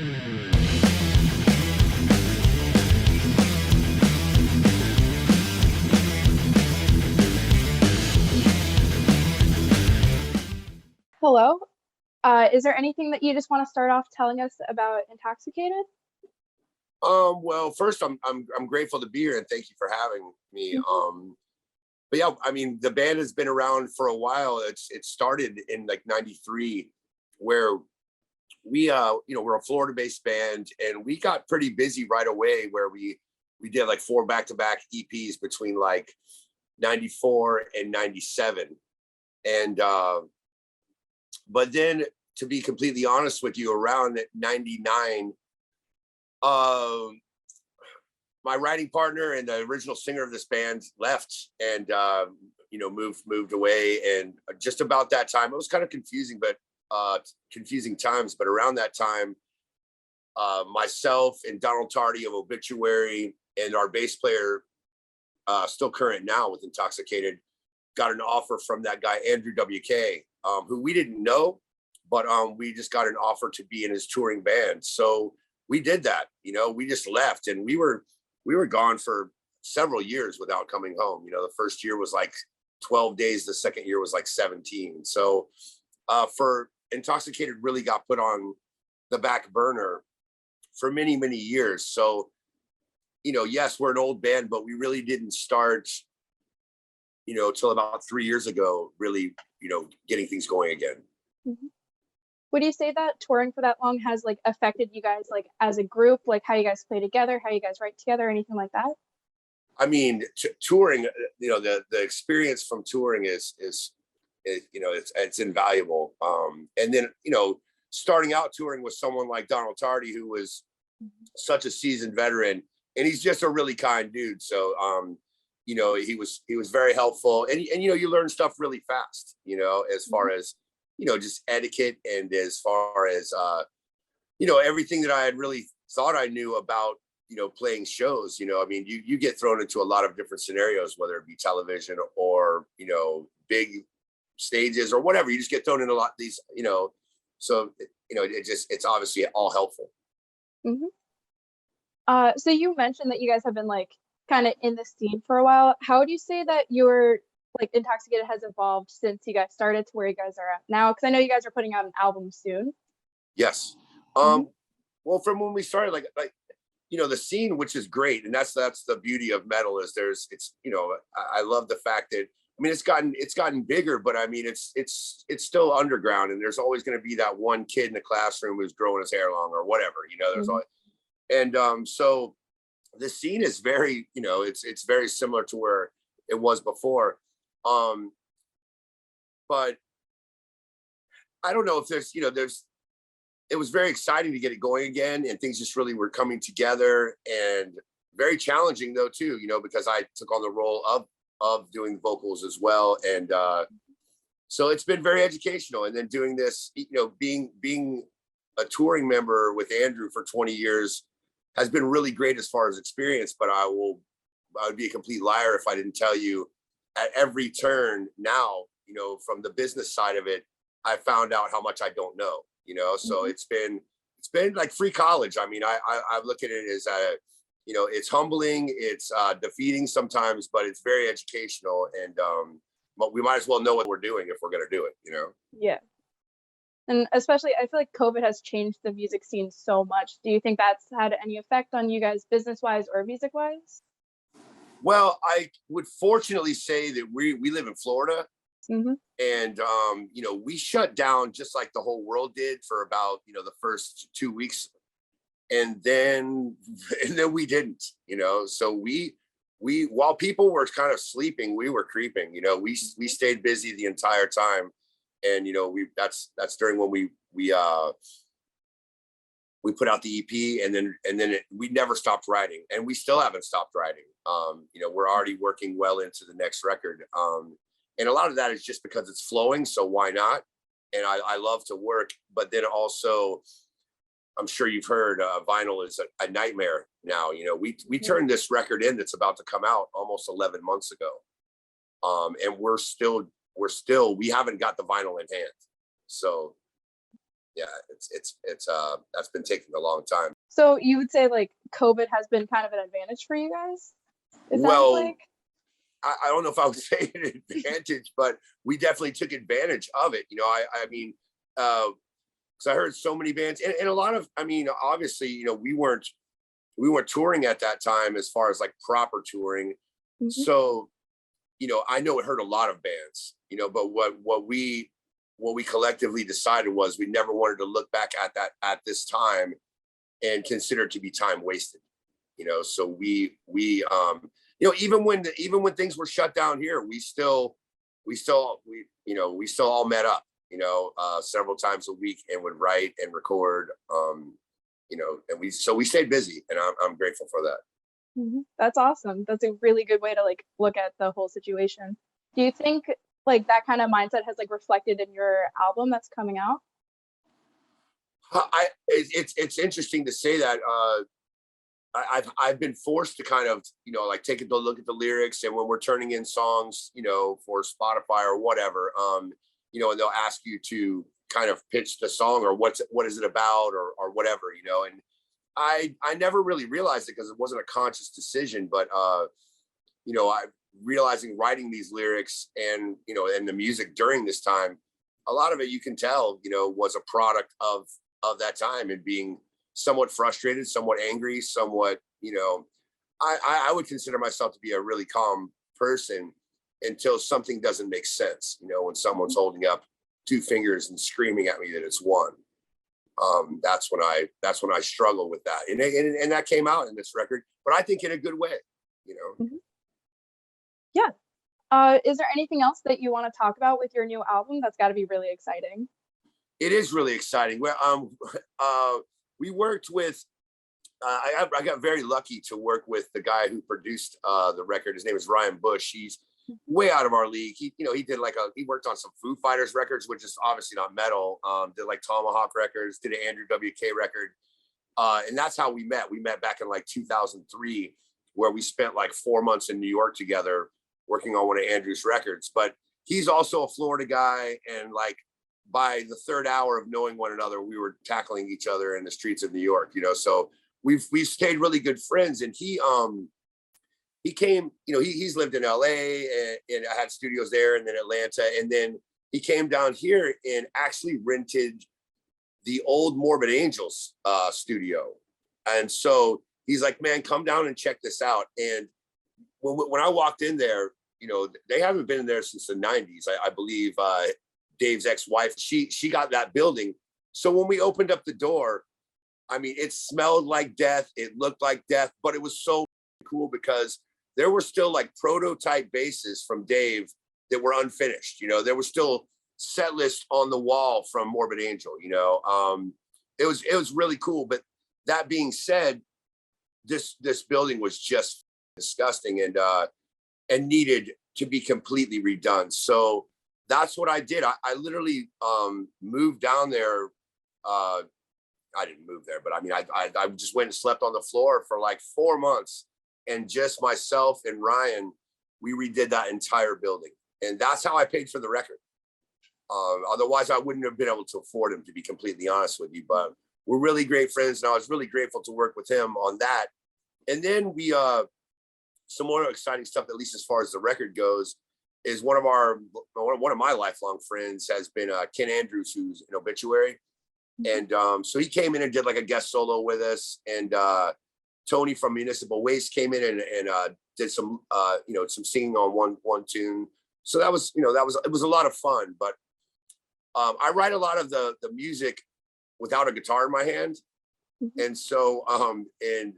Hello. Is there anything that you just want to start off telling us about Intoxicated? Well, first, I'm grateful to be here and thank you for having me. Mhm. But yeah, I mean, the band has been around for a while. It started in like '93, where we're a Florida-based band, and we got pretty busy right away. Where we did like 4 back-to-back EPs between like '94 and '97, and but then to be completely honest with you, around '99. Um, my writing partner and the original singer of this band left and moved away, and just about that time it was kind of confusing, but confusing times. But around that time, myself and Donald Tardy of Obituary and our bass player, still current now with Intoxicated, got an offer from that guy Andrew WK, who we didn't know, but we just got an offer to be in his touring band. So we did that. We just left, and we were gone for several years without coming home. The first year was like 12 days. The second year was like 17. So for Intoxicated really got put on the back burner for many, many years. So, yes, we're an old band, but we really didn't start, till about 3 years ago, really, getting things going again. Mhm. Would you say that touring for that long has like affected you guys like as a group, like how you guys play together, how you guys write together, anything like that? I mean, touring, the experience from touring is it's invaluable. And then, starting out touring with someone like Donald Tardy, who was Mhm. such a seasoned veteran, and he's just a really kind dude. So, he was very helpful, and you learn stuff really fast, as far Mhm. as, just etiquette, and as far as, everything that I had really thought I knew about, playing shows. I mean, you get thrown into a lot of different scenarios, whether it be television or, big stages or whatever. You just get thrown in a lot of these, so, it's obviously all helpful. Mhm. So you mentioned that you guys have been like kind of in the scene for a while. How would you say that your like Intoxicated has evolved since you guys started to where you guys are at now? Because I know you guys are putting out an album soon. Yes. Mhm. Well, from when we started, the scene, which is great, and that's the beauty of metal, is I love the fact that, I mean, it's gotten bigger, but I mean, it's still underground, and there's always going to be that one kid in the classroom who's growing his hair long or whatever. There's Mhm. always, and so the scene is very, it's very similar to where it was before. Um, but I don't know if there's it was very exciting to get it going again, and things just really were coming together, and very challenging though too, because I took on the role of doing vocals as well. And so it's been very educational. And then doing this, being a touring member with Andrew for 20 years has been really great as far as experience. But I would be a complete liar if I didn't tell you, at every turn now, from the business side of it, I found out how much I don't know. So Mhm. it's been like free college. I mean, I look at it as it's humbling, it's defeating sometimes, but it's very educational. And but we might as well know what we're doing if we're going to do it. Yeah. And especially, I feel like COVID has changed the music scene so much. Do you think that's had any effect on you guys business wise or music wise? Well, I would fortunately say that we live in Florida, Hmm. and we shut down just like the whole world did for about the first 2 weeks, and then and then we didn't. So we while people were kind of sleeping, we were creeping. We stayed busy the entire time, and that's during when we put out the EP, and then we never stopped writing, and we still haven't stopped writing. We're already working well into the next record, and a lot of that is just because it's flowing. So why not? And I love to work, but then also, I'm sure you've heard, vinyl is a nightmare now. We Yeah. turned this record in that's about to come out almost 11 months ago, and we haven't got the vinyl in hand. So yeah, that's been taking a long time. So you would say like COVID has been kind of an advantage for you guys? It sounds Well, like. I don't know if I would say an advantage, but we definitely took advantage of it. I mean, because I heard so many bands and a lot of, I mean, obviously, we weren't touring at that time as far as like proper touring. Mhm. So, I know it hurt a lot of bands, but what we collectively decided was we never wanted to look back at this time and consider it to be time wasted. So even when things were shut down here, we still all met up, several times a week and would write and record, and we stayed busy, and I'm grateful for that. That's awesome. That's a really good way to like look at the whole situation. Do you think like that kind of mindset has like reflected in your album that's coming out? It's interesting to say that. I've been forced to kind of like take a look at the lyrics, and when we're turning in songs, for Spotify or whatever, and they'll ask you to kind of pitch the song or what is it about, or whatever, and I never really realized it because it wasn't a conscious decision, but I realizing writing these lyrics and the music during this time, a lot of it you can tell, was a product of that time and being somewhat frustrated, somewhat angry, somewhat, I would consider myself to be a really calm person until something doesn't make sense, when someone's holding up two fingers and screaming at me that it's one. That's when I struggle with that, and that came out in this record, but I think in a good way, Mhm. Yeah. Is there anything else that you want to talk about with your new album? That's got to be really exciting. It is really exciting. We worked with. I got very lucky to work with the guy who produced the record. His name is Ryan Bush. He's way out of our league. He worked on some Foo Fighters records, which is obviously not metal. Did like Tomahawk records, did an Andrew WK record, and that's how we met. We met back in like 2003, where we spent like 4 months in New York together working on one of Andrew's records. But he's also a Florida guy, and like by the third hour of knowing one another, we were tackling each other in the streets of New York. So we've stayed really good friends, and he came, he's lived in LA, and I had studios there and then Atlanta. And then he came down here and actually rented the old Morbid Angels studio. And so he's like, man, come down and check this out. And when I walked in there, they haven't been in there since the 90s. I believe Dave's ex-wife, she got that building. So when we opened up the door, I mean, it smelled like death. It looked like death, but it was so cool because there were still like prototype basses from Dave that were unfinished. There was still set list on the wall from Morbid Angel. It was really cool. But that being said, this building was just disgusting and needed to be completely redone. So that's what I did. I literally moved down there. I didn't move there, but I mean, I just went and slept on the floor for like 4 months, and just myself and Ryan, we redid that entire building, and that's how I paid for the record. Otherwise, I wouldn't have been able to afford him, to be completely honest with you. But we're really great friends, and I was really grateful to work with him on that. And then we, some more exciting stuff, at least as far as the record goes, is one of my lifelong friends has been Ken Andrews, who's in Obituary. And so he came in and did like a guest solo with us, and Tony from Municipal Waste came in and did some some singing on one tune. So that was it was a lot of fun. But I write a lot of the music without a guitar in my hand, and so and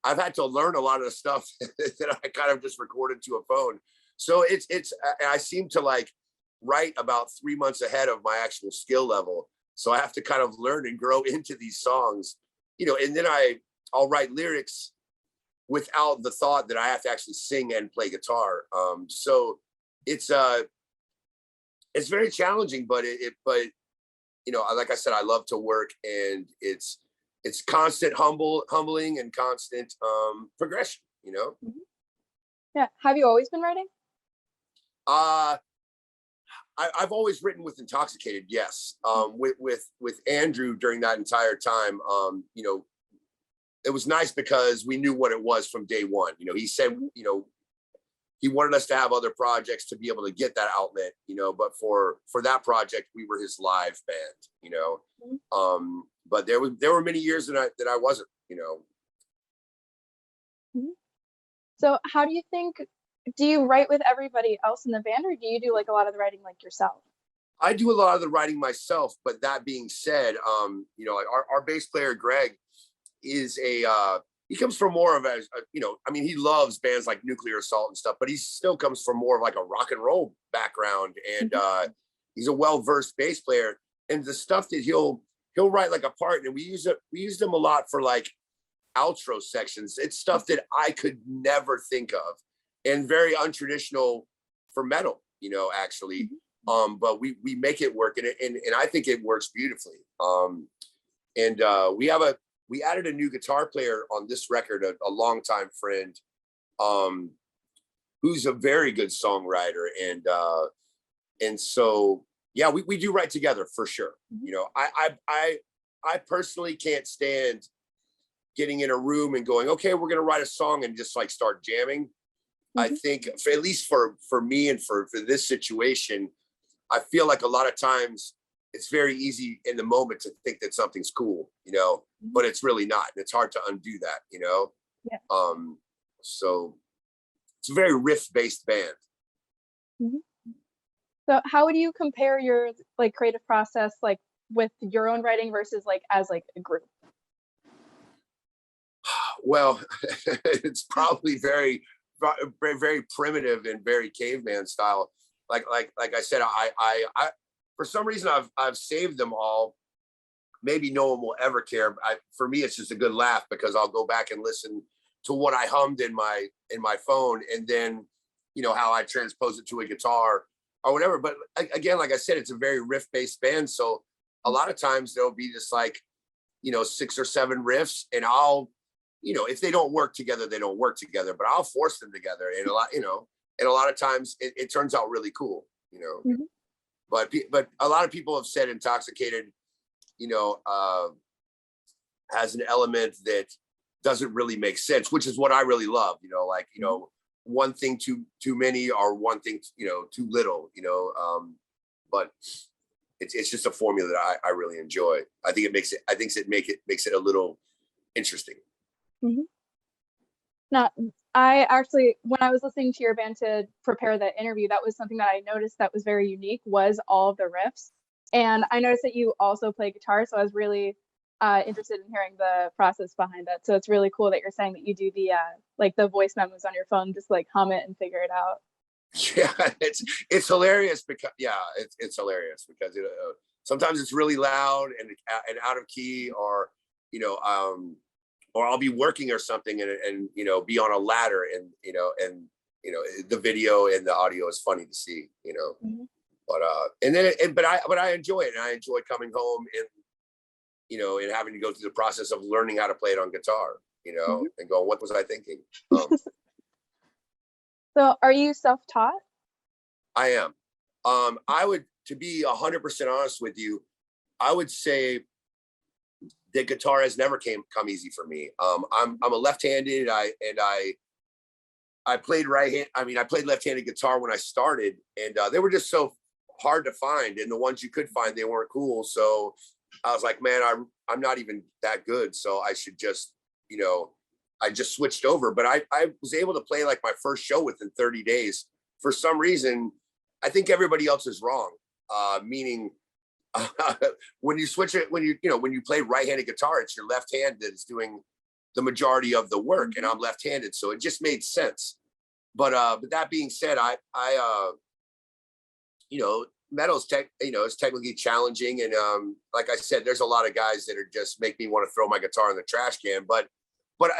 I've had to learn a lot of the stuff that I kind of just recorded to a phone. So it's I seem to like write about 3 months ahead of my actual skill level. So I have to kind of learn and grow into these songs, and then I'll write lyrics without the thought that I have to actually sing and play guitar. So it's very challenging, but like I said, I love to work, and it's constant humbling and constant progression. Yeah. Have you always been writing? I I've always written with Intoxicated, yes. With Andrew during that entire time, you know, it was nice because we knew what it was from day one. You know, he said, you know, he wanted us to have other projects to be able to get that outlet, you know, but for that project, we were his live band, you know. But there were many years that I wasn't, you know. So how do you think, do you write with everybody else in the band, or do you do like a lot of the writing like yourself? I do a lot of the writing myself, but that being said, you know, like our bass player Greg is he comes from more of a, you know, I mean, he loves bands like Nuclear Assault and stuff, but he still comes from more of like a rock and roll background, and he's a well-versed bass player. And the stuff that he'll write like a part, and we use them a lot for like outro sections. It's stuff that I could never think of, and very untraditional for metal, you know, actually. But we make it work, and I think it works beautifully. We added a new guitar player on this record, a longtime friend, who's a very good songwriter, and so yeah, we do write together for sure. You know, I personally can't stand getting in a room and going, okay, we're gonna write a song and just like start jamming. I think at least for me and for this situation, I feel like a lot of times it's very easy in the moment to think that something's cool, you know, but it's really not. And it's hard to undo that, you know? Yeah. So it's a very riff-based band. So how would you compare your like creative process, like with your own writing versus like as like a group? Well, it's probably very, very primitive and very caveman style. Like I said, I for some reason I've saved them all. Maybe no one will ever care. For me, it's just a good laugh because I'll go back and listen to what I hummed in my phone, and then, you know, how I transpose it to a guitar or whatever. But again, like I said, it's a very riff-based band, so a lot of times there'll be just like, you know, 6 or 7 riffs, and I'll, you know, if they don't work together, they don't work together, but I'll force them together, and a lot of times it turns out really cool, you know. But a lot of people have said Intoxicated, you know, has an element that doesn't really make sense, which is what I really love, you know, like, you know, one thing too many, or one thing, you know, too little, you know. But it's just a formula that I really enjoy. I think it makes it a little interesting. Now, I actually, when I was listening to your band to prepare the interview, that was something that I noticed that was very unique, was all of the riffs. And I noticed that you also play guitar, so I was really interested in hearing the process behind that. So it's really cool that you're saying that you do the like the voice memos on your phone, just like hum it and figure it out. Yeah, it's hilarious because it's hilarious because sometimes it's really loud and out of key, or you know, or I'll be working or something and you know, be on a ladder, and you know, the video and the audio is funny to see, you know. But and then but I enjoy it, and I enjoy coming home and, you know, and having to go through the process of learning how to play it on guitar, you know, and go, what was I thinking? So are you self-taught? I am. I would, to be 100% honest with you, I would say that guitar has never come easy for me. I'm a left-handed. I played right-hand. I mean, I played left-handed guitar when I started, and they were just so hard to find, and the ones you could find, they weren't cool. So I was like, man, I'm not even that good, so I should just, you know, I just switched over. But I was able to play like my first show within 30 days. For some reason, I think everybody else is wrong. Meaning, when you switch it, when you play right-handed guitar, it's your left hand that is doing the majority of the work, and I'm left-handed, so it just made sense. But that being said, I you know, metal's it's technically challenging, and like I said, there's a lot of guys that are just make me want to throw my guitar in the trash can. But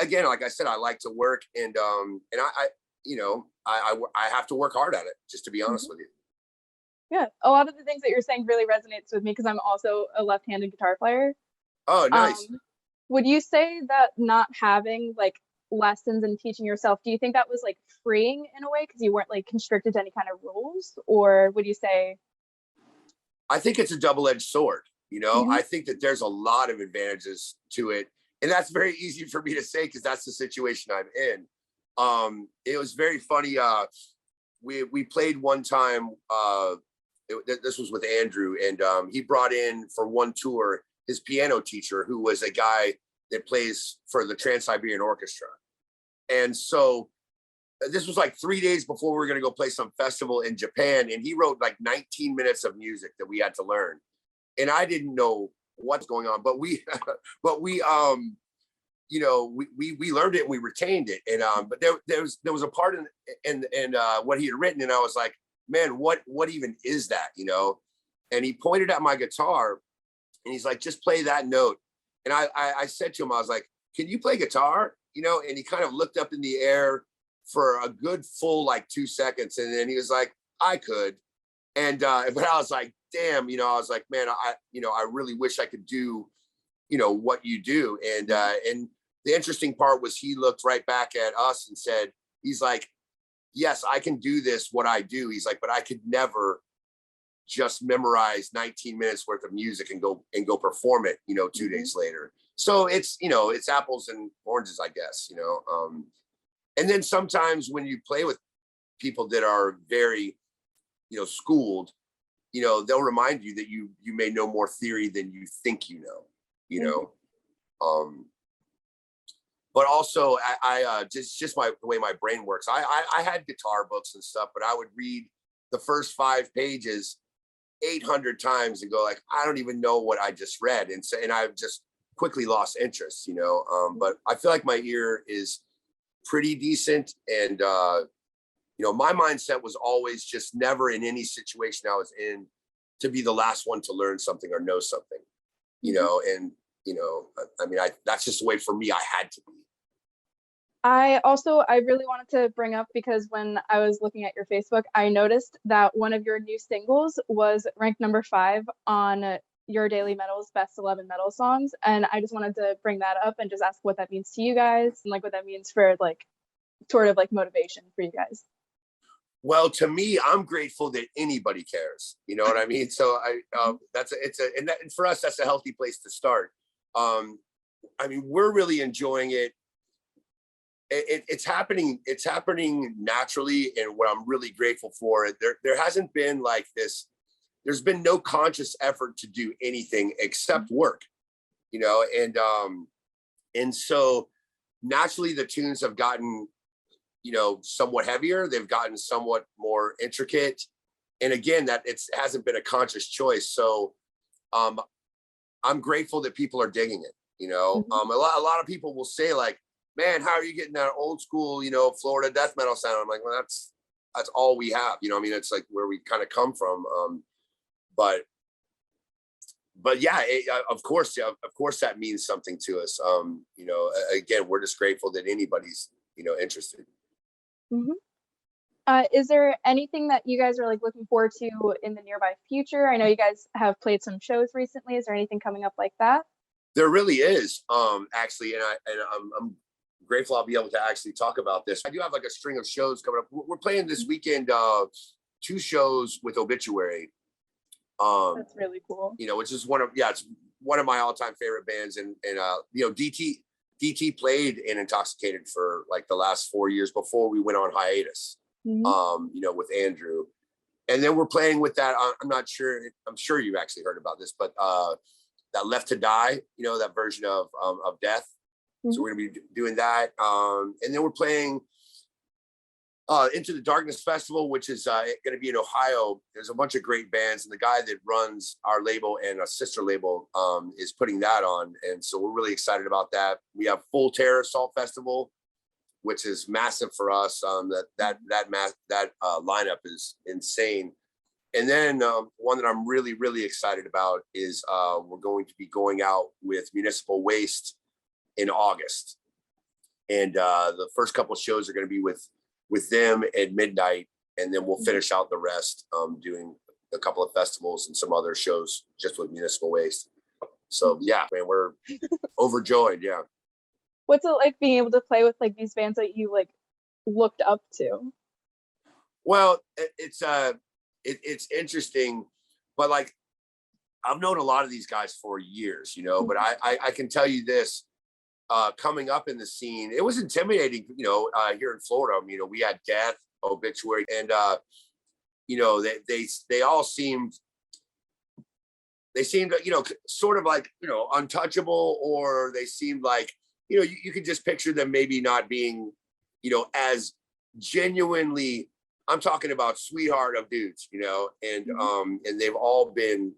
again, like I said, I like to work, and I you know, I have to work hard at it, just to be honest with you. Yeah, a lot of the things that you're saying really resonates with me because I'm also a left-handed guitar player. Oh, nice. Would you say that not having like lessons and teaching yourself, do you think that was like freeing in a way because you weren't like constricted to any kind of rules, or would you say I think it's a double-edged sword. Mhm. I think that there's a lot of advantages to it. And that's very easy for me to say because that's the situation I'm in. It was very funny. We played one time. This was with Andrew, and he brought in for one tour his piano teacher, who was a guy that plays for the Trans-Siberian Orchestra. And so this was like 3 days before we were going to go play some festival in Japan, and he wrote like 19 minutes of music that we had to learn, and I didn't know what's going on, but we but we we learned it and we retained it. And but there was a part in what he had written, and I was like, man, what even is that? And he pointed at my guitar and he's like, just play that note. And I said to him, I was like, can you play guitar? And he kind of looked up in the air for a good full like 2 seconds, and then he was like, I could. And but I was like, damn, I was like, man, I really wish I could do what you do. And the interesting part was he looked right back at us and said, he's like, yes, I can do this, what I do. He's like, but I could never just memorize 19 minutes worth of music and go perform it 2 days later. So it's it's apples and oranges, I guess. And then sometimes when you play with people that are very schooled, they'll remind you that you may know more theory than you think but also I just the way my brain works. I had guitar books and stuff, but I would read the first 5 pages 800 times and go like, I don't even know what I just read, and I've just quickly lost interest. But I feel like my ear is pretty decent, and my mindset was always just never in any situation I was in to be the last one to learn something or know something. And I mean, that's just the way for me I had to be. I really wanted to bring up, because when I was looking at your Facebook, I noticed that one of your new singles was ranked number 5 on Your Daily Metal's Best 11 Metal Songs. And I just wanted to bring that up and just ask what that means to you guys, and like what that means for like sort of like motivation for you guys. Well, to me, I'm grateful that anybody cares. You know what I mean? So and for us, that's a healthy place to start. I mean, we're really enjoying it. It's happening naturally, and what I'm really grateful for, there hasn't been like this. There's been no conscious effort to do anything except work, and so naturally the tunes have gotten somewhat heavier. They've gotten somewhat more intricate, and again, that it hasn't been a conscious choice. So I'm grateful that people are digging it. A lot of people will say like, man, how are you getting that old school, Florida death metal sound? I'm like, well, that's all we have. I mean, it's like where we kind of come from. But yeah, of course that means something to us. Again, we're just grateful that anybody's, interested. Mm-hmm. Is there anything that you guys are like looking forward to in the nearby future? I know you guys have played some shows recently. Is there anything coming up like that? There really is, actually, and I'm grateful I'll be able to actually talk about this. I do have like a string of shows coming up. We're playing this weekend 2 shows with Obituary. That's really cool. Which is it's one of my all-time favorite bands, and DT played in Intoxicated for like the last 4 years before we went on hiatus. With Andrew, and then we're playing with that. I'm sure you actually heard about this, but that Left to Die, that version of Death. So we're gonna be doing that, and then we're playing Into the Darkness Festival, which is going to be in Ohio. There's a bunch of great bands, and the guy that runs our label and a sister label is putting that on, and so we're really excited about that. We have Full Terror Assault Festival, which is massive for us. That lineup is insane. And then one that I'm really, really excited about is we're going to be going out with Municipal Waste in August, and the first couple of shows are going to be with them at midnight, and then we'll finish out the rest doing a couple of festivals and some other shows just with Municipal Waste. So yeah, man, we're overjoyed. Yeah. What's it like being able to play with like these bands that you like looked up to? Well, it's interesting, but like I've known a lot of these guys for years, you know, but I can tell you this, coming up in the scene, it was intimidating, you know, here in Florida. You know, we had Death, Obituary, and you know, they all seemed, you know, sort of like, you know, untouchable, or they seemed like, you know, you could just picture them maybe not being, you know, as genuinely, I'm talking about sweetheart of dudes, you know, and they've all been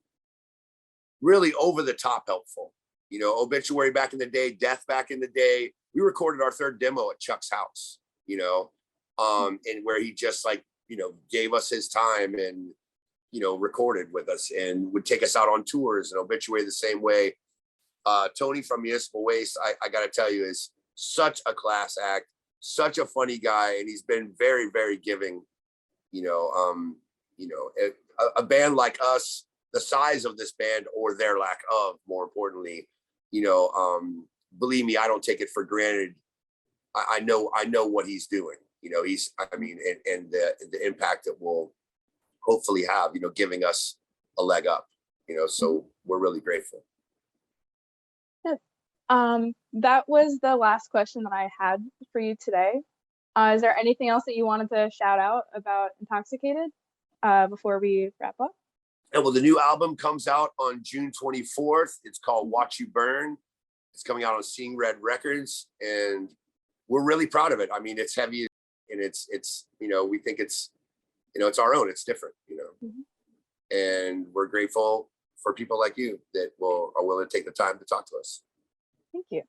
really over the top helpful. You know, Obituary back in the day, Death back in the day. We recorded our third demo at Chuck's house, you know, and where he just like, you know, gave us his time and, you know, recorded with us and would take us out on tours. And Obituary the same way. Tony from Municipal Waste, I got to tell you, is such a class act, such a funny guy, and he's been very, very giving. You know, a band like us, the size of this band, or their lack of, more importantly, you know, believe me, I don't take it for granted. I know what he's doing. You know, I mean, and the impact it will hopefully have, you know, giving us a leg up, you know, so we're really grateful. Good. That was the last question that I had for you today. Is there anything else that you wanted to shout out about Intoxicated before we wrap up? And well, the new album comes out on June 24th. It's called Watch You Burn. It's coming out on Seeing Red Records, and we're really proud of it. I mean, it's heavy, and it's you know, we think it's, you know, it's our own. It's different, you know, and we're grateful for people like you that are willing to take the time to talk to us. Thank you.